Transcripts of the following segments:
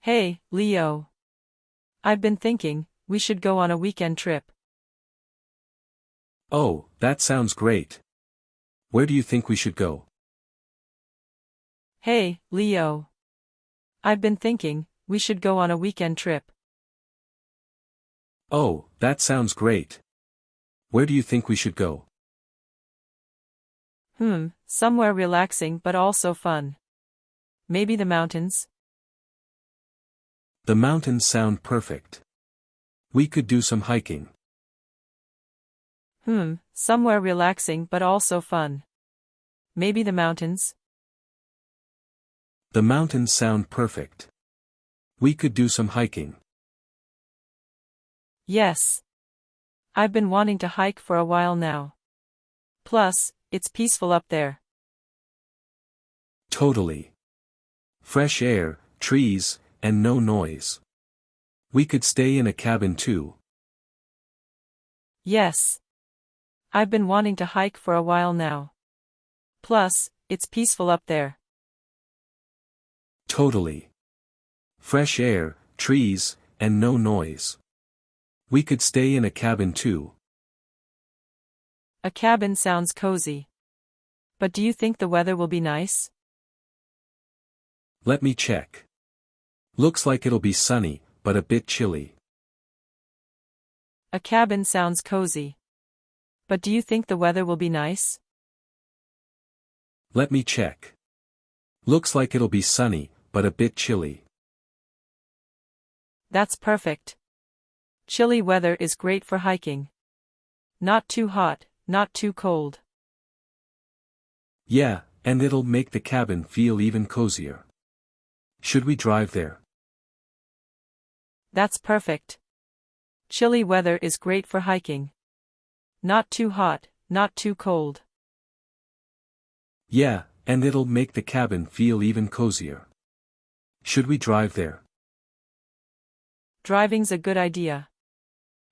Hey, Leo. I've been thinking, we should go on a weekend trip. Oh, that sounds great. Where do you think we should go? Hey, Leo. I've been thinking, we should go on a weekend trip. Oh, that sounds great. Where do you think we should go? Somewhere relaxing but also fun. Maybe the mountains? The mountains sound perfect. We could do some hiking. Somewhere relaxing but also fun. Maybe the mountains? The mountains sound perfect. We could do some hiking. Yes. I've been wanting to hike for a while now. Plus, it's peaceful up there. Totally. Fresh air, trees, and no noise. We could stay in a cabin too. Yes. I've been wanting to hike for a while now. Plus, it's peaceful up there. Totally. Fresh air, trees, and no noise. We could stay in a cabin too. A cabin sounds cozy. But do you think the weather will be nice? Let me check. Looks like it'll be sunny, but a bit chilly. A cabin sounds cozy. But do you think the weather will be nice? Let me check. Looks like it'll be sunny, but a bit chilly. That's perfect. Chilly weather is great for hiking. Not too hot, not too cold. Yeah, and it'll make the cabin feel even cozier. Should we drive there? That's perfect. Chilly weather is great for hiking. Not too hot, not too cold. Yeah, and it'll make the cabin feel even cozier. Should we drive there? Driving's a good idea.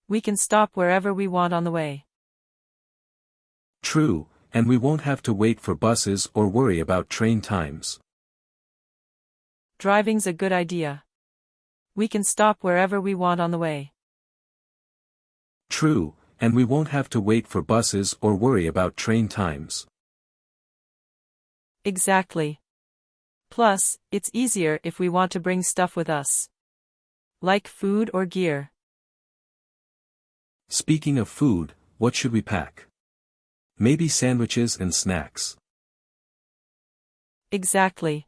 We can stop wherever we want on the way. True, and we won't have to wait for buses or worry about train times. Driving's a good idea. We can stop wherever we want on the way. True, and we won't have to wait for buses or worry about train times. Exactly. Plus, it's easier if we want to bring stuff with us. Like food or gear. Speaking of food, what should we pack? Maybe sandwiches and snacks. Exactly.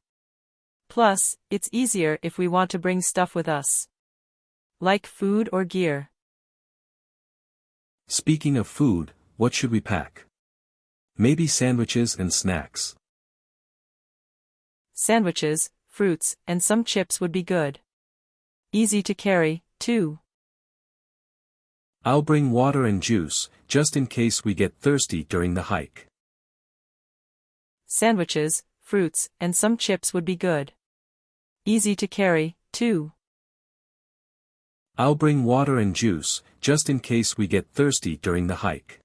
Plus, it's easier if we want to bring stuff with us. Like food or gear. Speaking of food, what should we pack? Maybe sandwiches and snacks. Sandwiches, fruits, and some chips would be good. Easy to carry, too. I'll bring water and juice, just in case we get thirsty during the hike. Sandwiches, fruits, and some chips would be good. Easy to carry, too. I'll bring water and juice, just in case we get thirsty during the hike.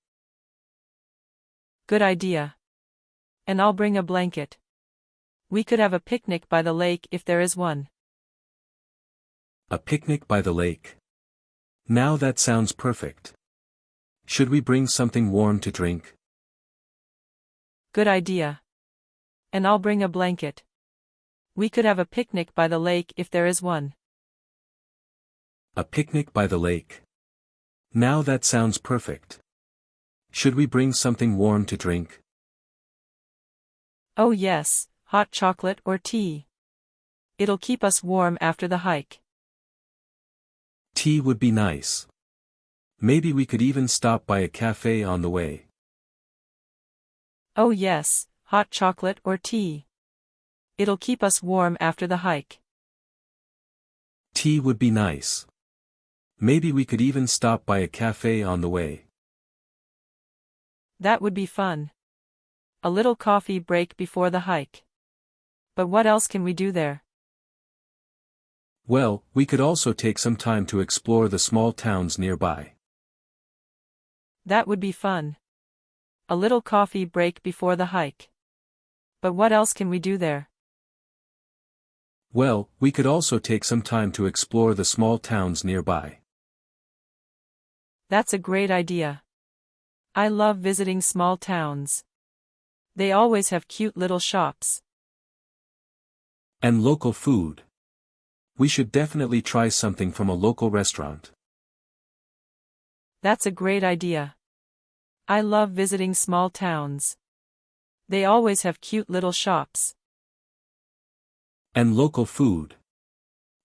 Good idea. And I'll bring a blanket. We could have a picnic by the lake if there is one. A picnic by the lake. Now that sounds perfect. Should we bring something warm to drink? Good idea. And I'll bring a blanket. We could have a picnic by the lake if there is one. A picnic by the lake. Now that sounds perfect. Should we bring something warm to drink? Oh yes, hot chocolate or tea. It'll keep us warm after the hike. Tea would be nice. Maybe we could even stop by a cafe on the way. Oh yes, hot chocolate or tea. It'll keep us warm after the hike. Tea would be nice. Maybe we could even stop by a cafe on the way. That would be fun. A little coffee break before the hike. But what else can we do there? Well, we could also take some time to explore the small towns nearby. That would be fun. A little coffee break before the hike. But what else can we do there? Well, we could also take some time to explore the small towns nearby. That's a great idea. I love visiting small towns. They always have cute little shops. And local food. We should definitely try something from a local restaurant. That's a great idea. I love visiting small towns. They always have cute little shops. And local food.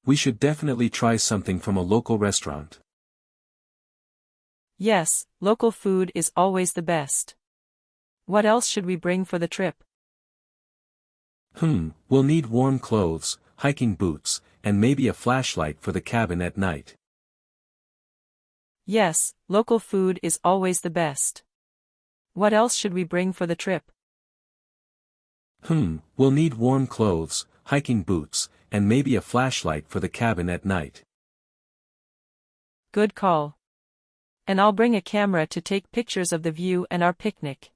We should definitely try something from a local restaurant. Yes, local food is always the best. What else should we bring for the trip? We'll need warm clothes, hiking boots, and maybe a flashlight for the cabin at night. Yes, local food is always the best. What else should we bring for the trip? We'll need warm clothes, hiking boots, and maybe a flashlight for the cabin at night. Good call. And I'll bring a camera to take pictures of the view and our picnic.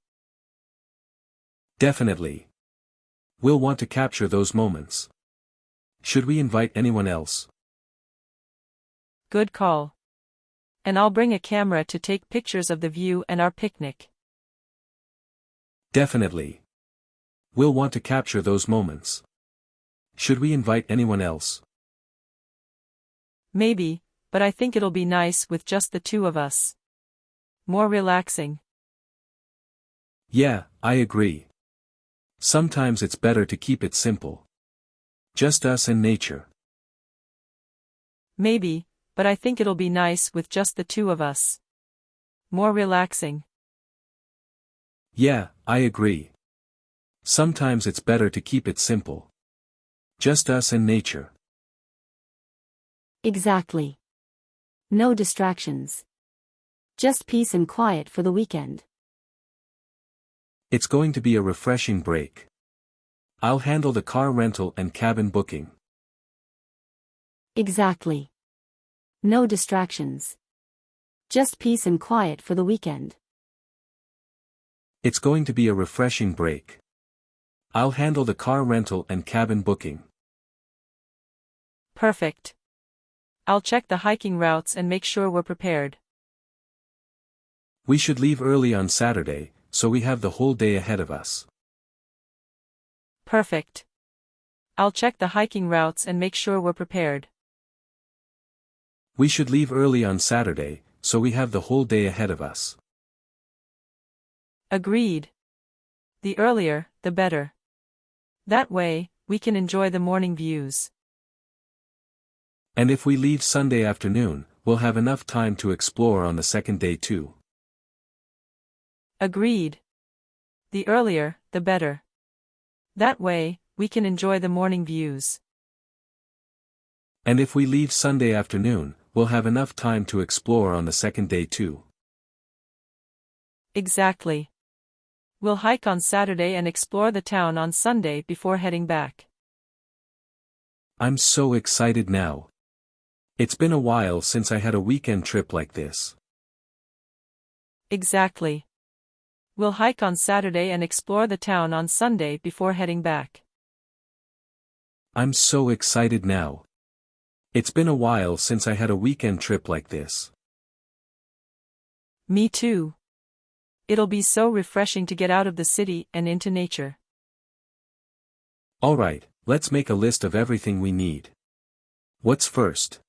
Definitely. We'll want to capture those moments. Should we invite anyone else? Good call. And I'll bring a camera to take pictures of the view and our picnic. Definitely. We'll want to capture those moments. Should we invite anyone else? Maybe, but I think it'll be nice with just the two of us. More relaxing. Yeah, I agree. Sometimes it's better to keep it simple. Just us and nature. Maybe, but I think it'll be nice with just the two of us. More relaxing. Yeah, I agree. Sometimes it's better to keep it simple. Just us and nature. Exactly. No distractions. Just peace and quiet for the weekend. It's going to be a refreshing break. I'll handle the car rental and cabin booking. Exactly. No distractions. Just peace and quiet for the weekend. It's going to be a refreshing break. I'll handle the car rental and cabin booking. Perfect. I'll check the hiking routes and make sure we're prepared. We should leave early on Saturday, so we have the whole day ahead of us. Perfect. I'll check the hiking routes and make sure we're prepared. We should leave early on Saturday, so we have the whole day ahead of us. Agreed. The earlier, the better. That way, we can enjoy the morning views. And if we leave Sunday afternoon, we'll have enough time to explore on the second day too. Agreed. The earlier, the better. That way, we can enjoy the morning views. And if we leave Sunday afternoon, we'll have enough time to explore on the second day too. Exactly. We'll hike on Saturday and explore the town on Sunday before heading back. I'm so excited now. It's been a while since I had a weekend trip like this. Exactly. We'll hike on Saturday and explore the town on Sunday before heading back. I'm so excited now. It's been a while since I had a weekend trip like this. Me too. It'll be so refreshing to get out of the city and into nature. Alright, let's make a list of everything we need. What's first?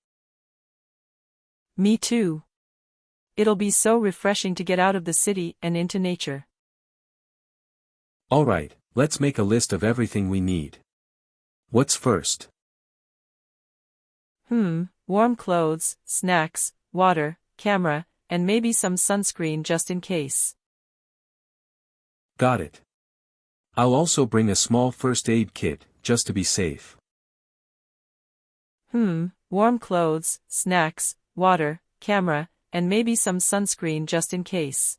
Me too. It'll be so refreshing to get out of the city and into nature. Alright, let's make a list of everything we need. What's first? Warm clothes, snacks, water, camera, and maybe some sunscreen just in case. Got it. I'll also bring a small first aid kit, just to be safe. Warm clothes, snacks, water, camera, and maybe some sunscreen just in case.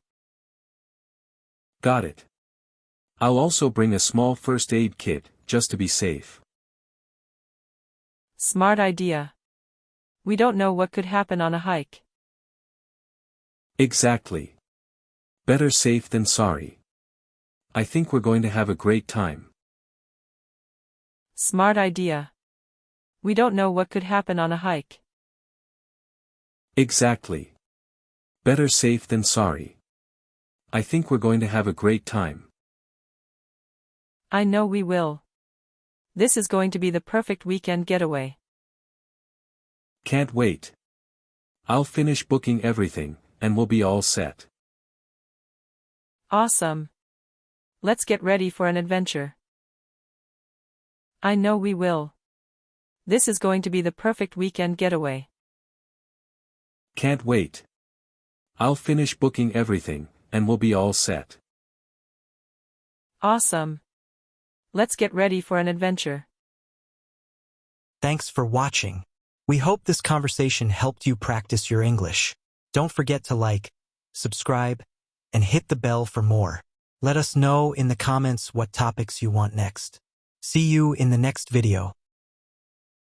Got it. I'll also bring a small first aid kit, just to be safe. Smart idea. We don't know what could happen on a hike. Exactly. Better safe than sorry. I think we're going to have a great time. Smart idea. We don't know what could happen on a hike. Exactly. Better safe than sorry. I think we're going to have a great time. I know we will. This is going to be the perfect weekend getaway. Can't wait. I'll finish booking everything, and we'll be all set. Awesome. Let's get ready for an adventure. I know we will. This is going to be the perfect weekend getaway. Can't wait. I'll finish booking everything, and we'll be all set. Awesome. Let's get ready for an adventure. Thanks for watching. We hope this conversation helped you practice your English. Don't forget to like, subscribe, and hit the bell for more. Let us know in the comments what topics you want next. See you in the next video.